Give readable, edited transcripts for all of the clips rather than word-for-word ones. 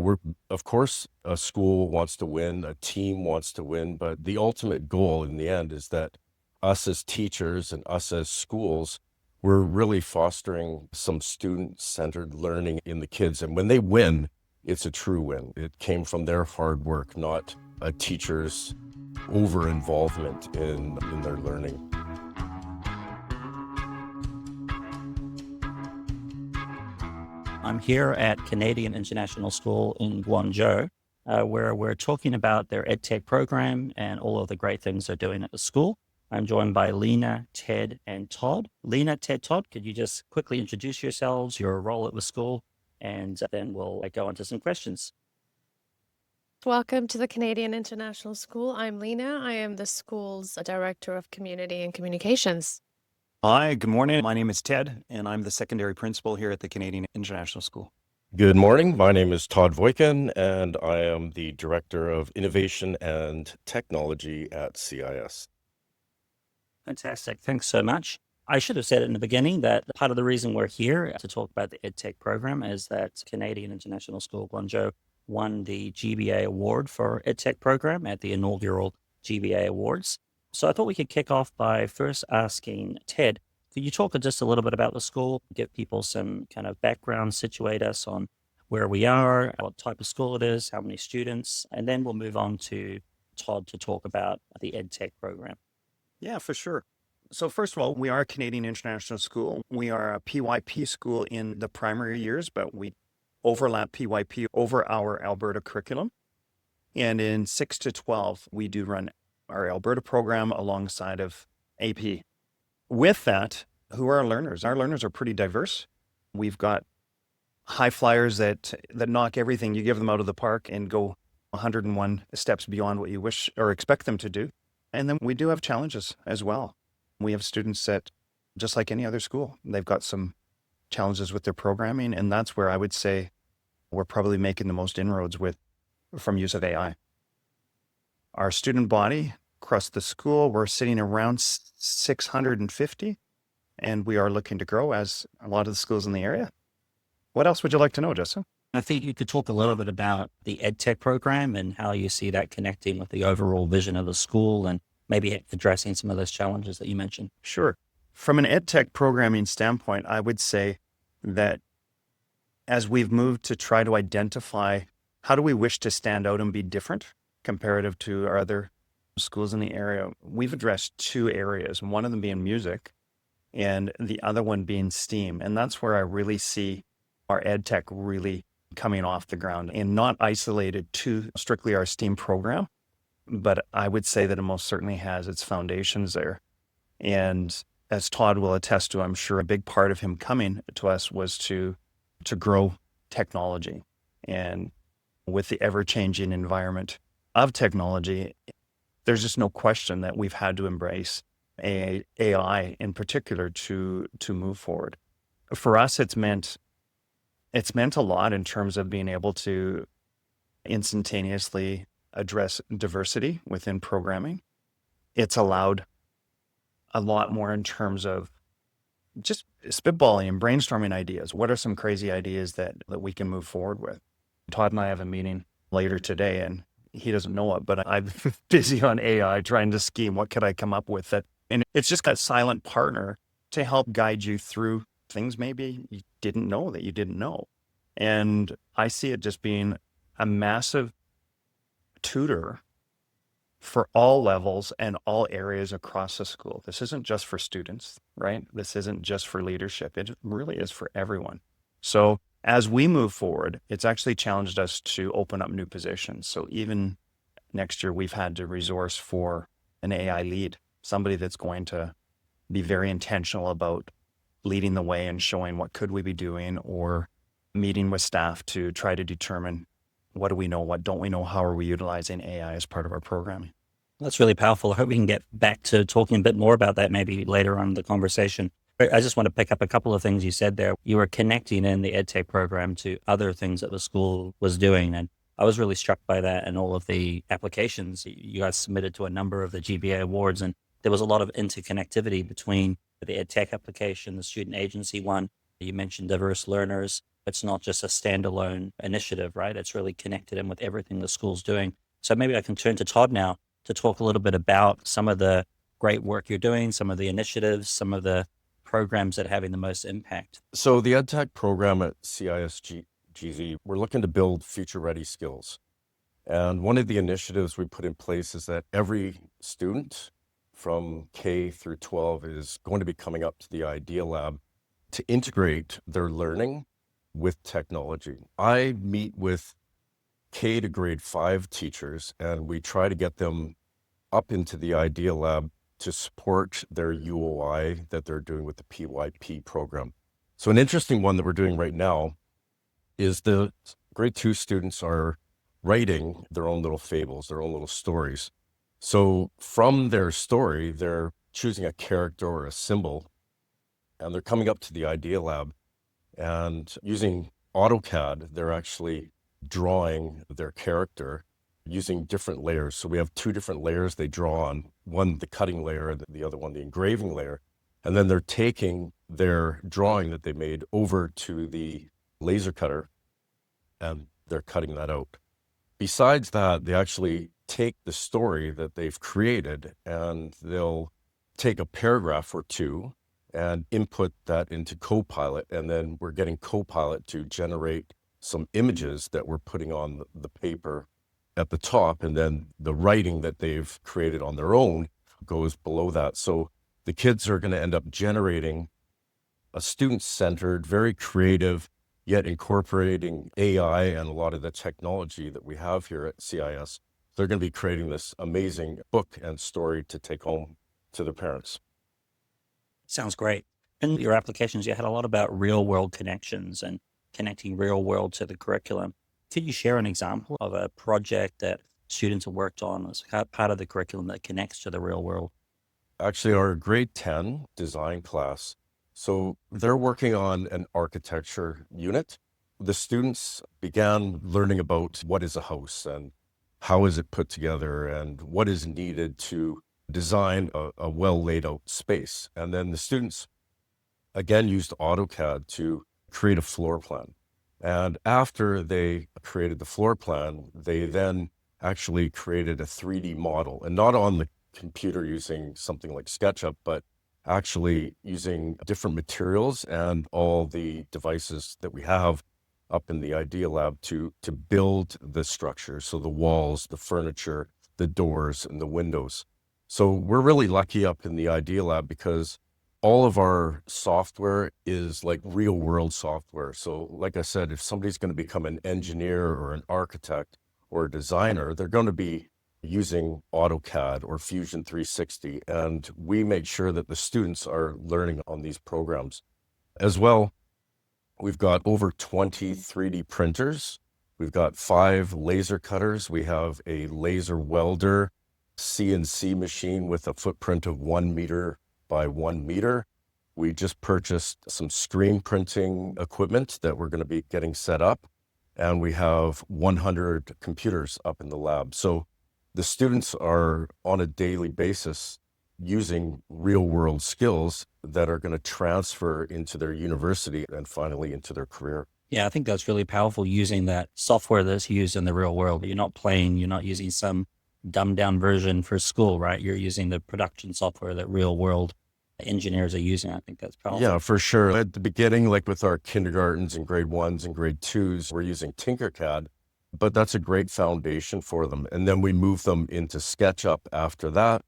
We're, of course, a school wants to win, a team wants to win, but the ultimate goal in the end is that us as teachers and us as schools, we're really fostering some student-centered learning in the kids. And when they win, it's a true win. It came from their hard work, not a teacher's over-involvement in their learning. I'm here at Canadian International School in Guangzhou, where we're talking about their EdTech program and all of the great things they're doing at the school. I'm joined by Lena, Ted, and Todd. Lena, Ted, Todd, could you just quickly introduce yourselves, your role at the school, and then we'll go into some questions. Welcome to the Canadian International School. I'm Lena. I am the school's Director of Community and Communications. Hi, good morning. My name is Ted, and I'm the secondary principal here at the Canadian International School. Good morning. My name is Todd Voykin, and I am the Director of Innovation and Technology at CIS. Fantastic. Thanks so much. I should have said it in the beginning that part of the reason we're here to talk about the EdTech program is that Canadian International School Guangzhou won the GBA award for EdTech program at the inaugural GBA Awards. So I thought we could kick off by first asking Ted, could you talk just a little bit about the school, give people some kind of background, situate us on where we are, what type of school it is, how many students, and then we'll move on to Todd to talk about the EdTech program. Yeah, for sure. So first of all, we are a Canadian International School. We are a PYP school in the primary years, but we overlap PYP over our Alberta curriculum. And in 6 to 12, we do run our Alberta program alongside of AP. With that, who are our learners? Our learners are pretty diverse. We've got high flyers that knock everything. You give them out of the park and go 101 steps beyond what you wish or expect them to do. And then we do have challenges as well. We have students that, just like any other school, they've got some challenges with their programming. And that's where I would say we're probably making the most inroads from use of AI. Our student body across the school, we're sitting around 650, and we are looking to grow as a lot of the schools in the area. What else would you like to know, Justin? I think you could talk a little bit about the EdTech program and how you see that connecting with the overall vision of the school and maybe addressing some of those challenges that you mentioned. Sure. From an EdTech programming standpoint, I would say that as we've moved to try to identify how do we wish to stand out and be different comparative to our other schools in the area, we've addressed two areas, one of them being music and the other one being STEAM. And that's where I really see our EdTech really coming off the ground and not isolated to strictly our STEAM program, but I would say that it most certainly has its foundations there. And as Todd will attest to, I'm sure a big part of him coming to us was to grow technology. And with the ever-changing environment of technology, there's just no question that we've had to embrace AI in particular to move forward. For us, it's meant a lot in terms of being able to instantaneously address diversity within programming. It's allowed a lot more in terms of just spitballing and brainstorming ideas. What are some crazy ideas that we can move forward with? Todd and I have a meeting later today, and he doesn't know it, but I'm busy on AI trying to scheme what could I come up with that. And it's just that silent partner to help guide you through things maybe you didn't know that you didn't know. And I see it just being a massive tutor for all levels and all areas across the school. This isn't just for students, right? This isn't just for leadership. It really is for everyone. So as we move forward, it's actually challenged us to open up new positions. So even next year, we've had to resource for an AI lead, somebody that's going to be very intentional about leading the way and showing what could we be doing, or meeting with staff to try to determine what do we know, what don't we know, how are we utilizing AI as part of our programming. That's really powerful. I hope we can get back to talking a bit more about that maybe later on in the conversation. I just want to pick up a couple of things you said there. You were connecting in the EdTech program to other things that the school was doing. And I was really struck by that and all of the applications you guys submitted to a number of the GBA awards. And there was a lot of interconnectivity between the EdTech application, the student agency one. You mentioned diverse learners. It's not just a standalone initiative, right? It's really connected in with everything the school's doing. So maybe I can turn to Todd now to talk a little bit about some of the great work you're doing, some of the initiatives, some of the programs that are having the most impact. So the EdTech program at CISGZ, we're looking to build future-ready skills. And one of the initiatives we put in place is that every student from K through 12 is going to be coming up to the Idea Lab to integrate their learning with technology. I meet with K to grade 5 teachers, and we try to get them up into the Idea Lab to support their UOI that they're doing with the PYP program. So an interesting one that we're doing right now is the grade 2 students are writing their own little fables, their own little stories. So from their story, they're choosing a character or a symbol, and they're coming up to the Idea Lab, and using AutoCAD, they're actually drawing their character using different layers. So we have 2 different layers they draw on, one the cutting layer, the other one the engraving layer. And then they're taking their drawing that they made over to the laser cutter, and they're cutting that out. Besides that, they actually take the story that they've created, and they'll take a paragraph or 2 and input that into Copilot. And then we're getting Copilot to generate some images that we're putting on the paper at the top. And then the writing that they've created on their own goes below that. So the kids are going to end up generating a student-centered, very creative, yet incorporating AI and a lot of the technology that we have here at CIS. They're going to be creating this amazing book and story to take home to their parents. Sounds great. In your applications, you had a lot about real world connections and connecting real world to the curriculum. Could you share an example of a project that students have worked on as part of the curriculum that connects to the real world? Actually, our grade 10 design class, so they're working on an architecture unit. The students began learning about what is a house and how is it put together and what is needed to design a well laid out space. And then the students again used AutoCAD to create a floor plan. And after they created the floor plan, they then actually created a 3D model, and not on the computer using something like SketchUp, but actually using different materials and all the devices that we have up in the Idea Lab to build the structure. So the walls, the furniture, the doors, and the windows. So we're really lucky up in the Idea Lab because all of our software is like real world software. So like I said, if somebody's going to become an engineer or an architect or a designer, they're going to be using AutoCAD or Fusion 360. And we make sure that the students are learning on these programs. As well, we've got over 20 3D printers. We've got 5 laser cutters. We have a laser welder, CNC machine with a footprint of 1 meter by 1 meter. We just purchased some screen printing equipment that we're going to be getting set up. And we have 100 computers up in the lab. So the students are on a daily basis using real world skills that are going to transfer into their university and finally into their career. Yeah, I think that's really powerful using that software that's used in the real world. You're not using some dumbed down version for school, right? You're using the production software that real world engineers are using. I think that's powerful. Yeah, for sure. At the beginning, like with our kindergartens and grade 1s and grade 2s, we're using Tinkercad, but that's a great foundation for them. And then we move them into SketchUp after that.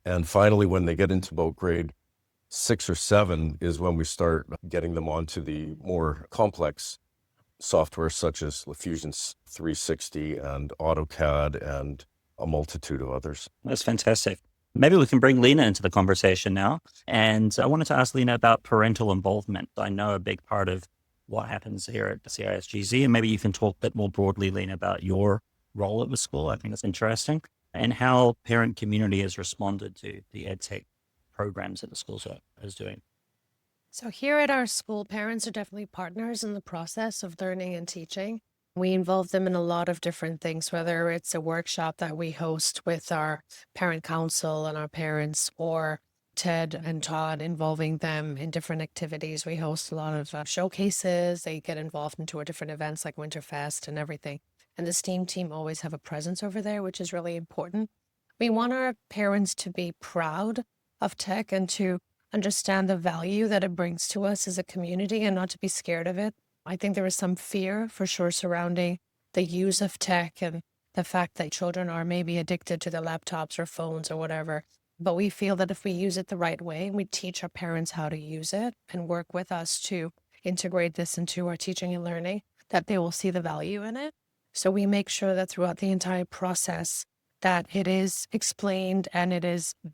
And finally, when they get into about grade 6 or 7 is when we start getting them onto the more complex software such as Fusion 360 and AutoCAD and a multitude of others. That's fantastic. Maybe we can bring Lena into the conversation now. And I wanted to ask Lena about parental involvement. I know a big part of what happens here at CISGZ, and maybe you can talk a bit more broadly, Lena, about your role at the school. I think that's interesting, and how parent community has responded to the EdTech programs that the school is doing. So here at our school, parents are definitely partners in the process of learning and teaching. We involve them in a lot of different things, whether it's a workshop that we host with our parent council and our parents, or Ted and Todd, involving them in different activities. We host a lot of showcases. They get involved into our different events like Winterfest and everything. And the STEAM team always have a presence over there, which is really important. We want our parents to be proud of tech and to understand the value that it brings to us as a community and not to be scared of it. I think there is some fear for sure surrounding the use of tech and the fact that children are maybe addicted to their laptops or phones or whatever. But we feel that if we use it the right way and we teach our parents how to use it and work with us to integrate this into our teaching and learning, that they will see the value in it. So we make sure that throughout the entire process that it is explained and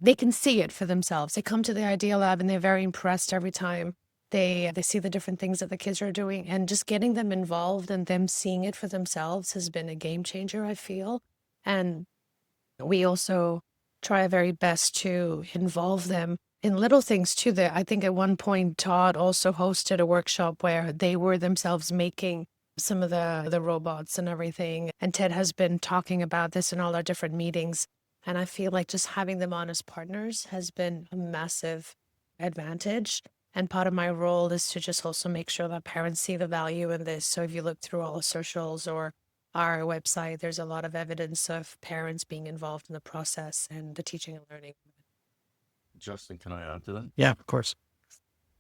they can see it for themselves. They come to the Idea Lab and they're very impressed every time they see the different things that the kids are doing, and just getting them involved and them seeing it for themselves has been a game changer, I feel. And we also try our very best to involve them in little things too. That I think at one point Todd also hosted a workshop where they were themselves making some of the robots and everything. And Ted has been talking about this in all our different meetings. And I feel like just having them on as partners has been a massive advantage. And part of my role is to just also make sure that parents see the value in this. So if you look through all the socials or our website, there's a lot of evidence of parents being involved in the process and the teaching and learning. Justin, can I add to that? Yeah, of course.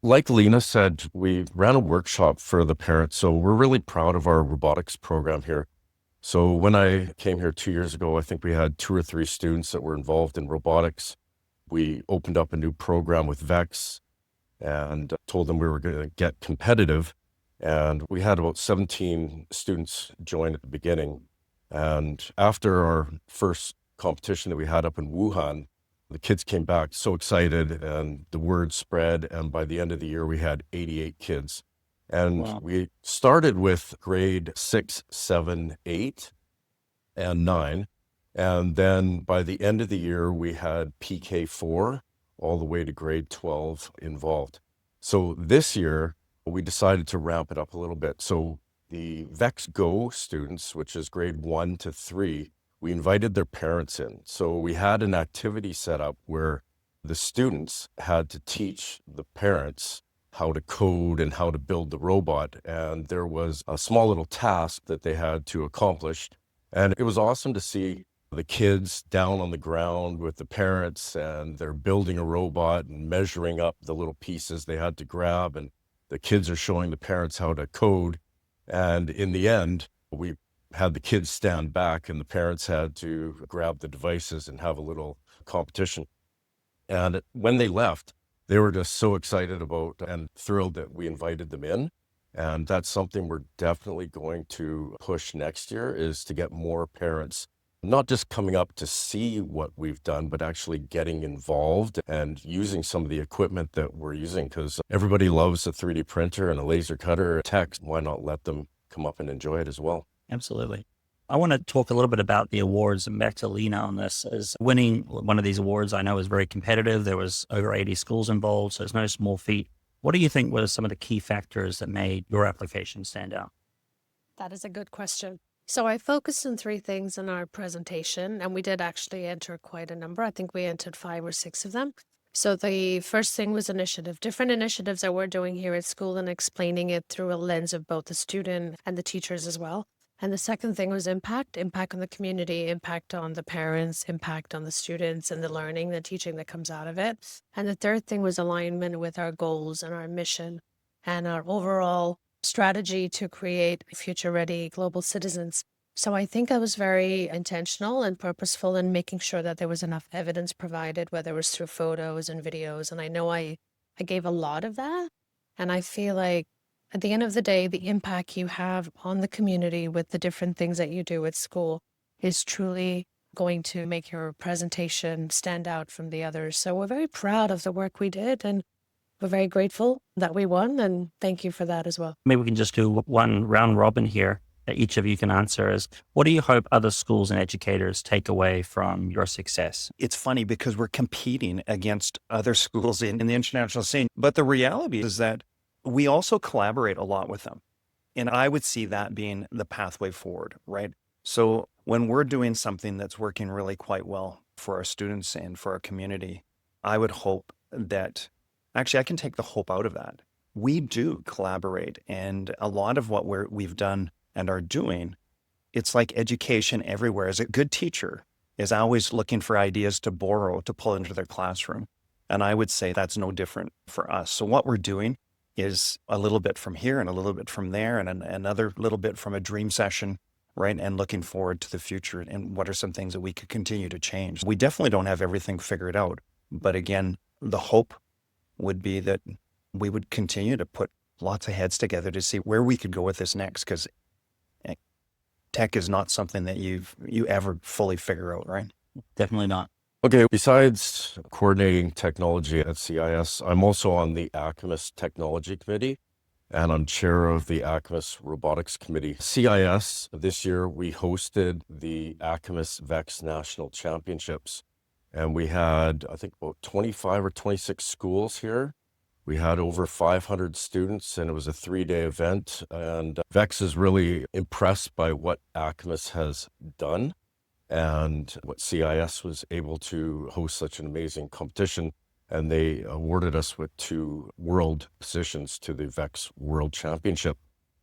Like Lena said, we ran a workshop for the parents. So we're really proud of our robotics program here. So when I came here 2 years ago, I think we had 2 or 3 students that were involved in robotics. We opened up a new program with VEX and told them we were going to get competitive. And we had about 17 students join at the beginning. And after our first competition that we had up in Wuhan, the kids came back so excited and the word spread. And by the end of the year, we had 88 kids. And Wow. we started with grade 6, 7, 8, and 9. And then by the end of the year, we had PK4 all the way to grade 12 involved. So this year, we decided to ramp it up a little bit. So the VEX Go students, which is grade 1 to 3, we invited their parents in. So we had an activity set up where the students had to teach the parents how to code and how to build the robot. And there was a small little task that they had to accomplish. And it was awesome to see the kids down on the ground with the parents, and they're building a robot and measuring up the little pieces they had to grab. And the kids are showing the parents how to code. And in the end, we had the kids stand back and the parents had to grab the devices and have a little competition. And when they left, they were just so excited about and thrilled that we invited them in. And that's something we're definitely going to push next year, is to get more parents not just coming up to see what we've done, but actually getting involved and using some of the equipment that we're using, because everybody loves a 3D printer and a laser cutter tech. Why not let them come up and enjoy it as well? Absolutely. I want to talk a little bit about the awards, and back to Lena on this. As winning one of these awards, I know is very competitive. There was over 80 schools involved, so it's no small feat. What do you think were some of the key factors that made your application stand out? That is a good question. So I focused on 3 things in our presentation, and we did actually enter quite a number. I think we entered 5 or 6 of them. So the first thing was initiative, different initiatives that we're doing here at school and explaining it through a lens of both the student and the teachers as well. And the second thing was impact on the community, impact on the parents, impact on the students and the learning, the teaching that comes out of it. And the third thing was alignment with our goals and our mission and our overall strategy to create future-ready global citizens. So I think I was very intentional and purposeful in making sure that there was enough evidence provided, whether it was through photos and videos. And I know I gave a lot of that. And I feel like at the end of the day, the impact you have on the community with the different things that you do at school is truly going to make your presentation stand out from the others. So we're very proud of the work we did, and we're very grateful that we won, and thank you for that as well. Maybe we can just do one round robin here that each of you can answer is, what do you hope other schools and educators take away from your success? It's funny because we're competing against other schools in the international scene. But the reality is that we also collaborate a lot with them. And I would see that being the pathway forward, right? So when we're doing something that's working really quite well for our students and for our community, I would hope that actually I can take the hope out of that. We do collaborate, and a lot of what we've done and are doing, it's like education everywhere. As a good teacher is always looking for ideas to borrow, to pull into their classroom. And I would say that's no different for us. So what we're doing is a little bit from here and a little bit from there and another little bit from a dream session, right? And looking forward to the future and what are some things that we could continue to change. We definitely don't have everything figured out. But again, the hope would be that we would continue to put lots of heads together to see where we could go with this next, because tech is not something that you ever fully figure out, right? Definitely not. Okay, besides coordinating technology at CIS, I'm also on the ACMIS Technology Committee, and I'm chair of the ACMIS Robotics Committee. CIS, this year, we hosted the ACMIS VEX National Championships, and we had, I think, about 25 or 26 schools here. We had over 500 students, and it was a 3-day event, and VEX is really impressed by what ACMIS has done and what CIS was able to host such an amazing competition. And they awarded us with 2 world positions to the VEX World Championship.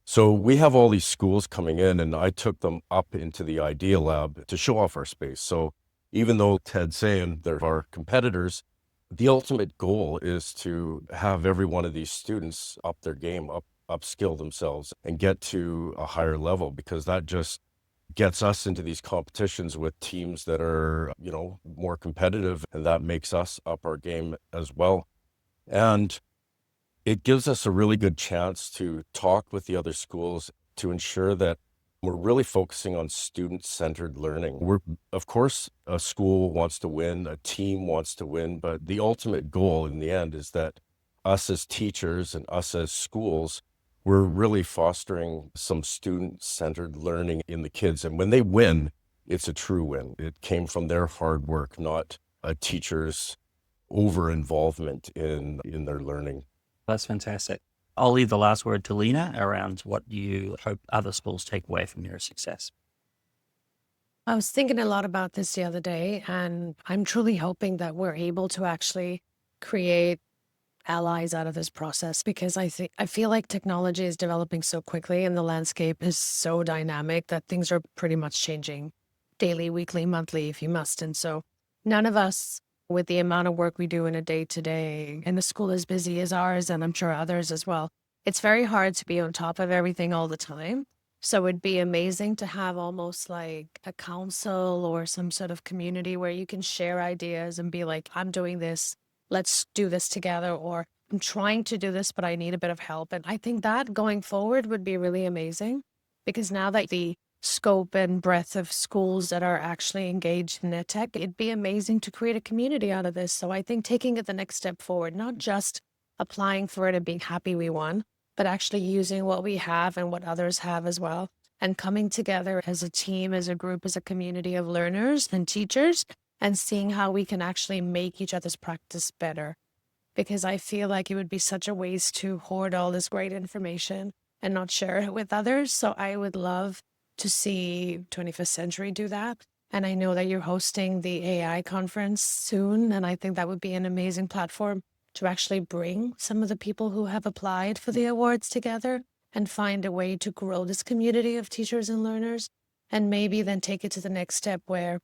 So we have all these schools coming in, and I took them up into the Idea Lab to show off our space. So even though Ted's saying they're our competitors, the ultimate goal is to have every one of these students up their game, upskill themselves and get to a higher level, because that just gets us into these competitions with teams that are, more competitive, and that makes us up our game as well. And it gives us a really good chance to talk with the other schools to ensure that we're really focusing on student-centered learning. Of course, a school wants to win, a team wants to win, but the ultimate goal in the end is that us as teachers and us as schools, we're really fostering some student-centered learning in the kids. And when they win, it's a true win. It came from their hard work, not a teacher's over-involvement in their learning. That's fantastic. I'll leave the last word to Lena around what you hope other schools take away from your success. I was thinking a lot about this the other day, and I'm truly hoping that we're able to actually create allies out of this process, because I feel like technology is developing so quickly and the landscape is so dynamic that things are pretty much changing daily, weekly, monthly, if you must. And so none of us, with the amount of work we do in a day-to-day, and the school as busy as ours, and I'm sure others as well, it's very hard to be on top of everything all the time. So it'd be amazing to have almost like a council or some sort of community where you can share ideas and be like, I'm doing this, let's do this together, or I'm trying to do this, but I need a bit of help. And I think that going forward would be really amazing, because now that the scope and breadth of schools that are actually engaged in EdTech, it'd be amazing to create a community out of this. So I think taking it the next step forward, not just applying for it and being happy we won, but actually using what we have and what others have as well, and coming together as a team, as a group, as a community of learners and teachers, and seeing how we can actually make each other's practice better. Because I feel like it would be such a waste to hoard all this great information and not share it with others. So I would love to see 21st Century do that. And I know that you're hosting the AI conference soon, and I think that would be an amazing platform to actually bring some of the people who have applied for the awards together and find a way to grow this community of teachers and learners, and maybe then take it to the next step where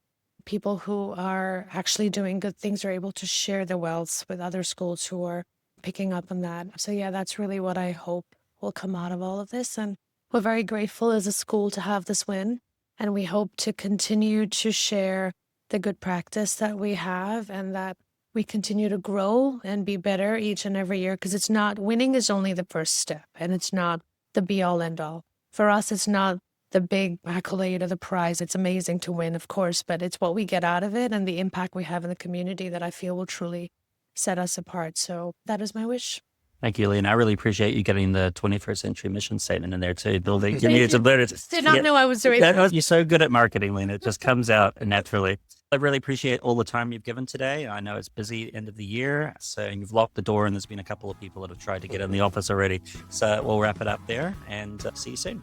people who are actually doing good things are able to share their wealth with other schools who are picking up on that. So yeah, that's really what I hope will come out of all of this. And we're very grateful as a school to have this win. And we hope to continue to share the good practice that we have, and that we continue to grow and be better each and every year, because it's not, winning is only the first step, and it's not the be all end all. For us, it's not the big accolade or the prize. It's amazing to win, of course, but it's what we get out of it and the impact we have in the community that I feel will truly set us apart. So that is my wish. Thank you, Lena. I really appreciate you getting the 21st Century mission statement in there too. Building community of learners. Did not know I was doing that. You're so good at marketing, Lena. It just comes out naturally. I really appreciate all the time you've given today. I know it's busy end of the year, so you've locked the door, and there's been a couple of people that have tried to get in the office already. So we'll wrap it up there, and see you soon.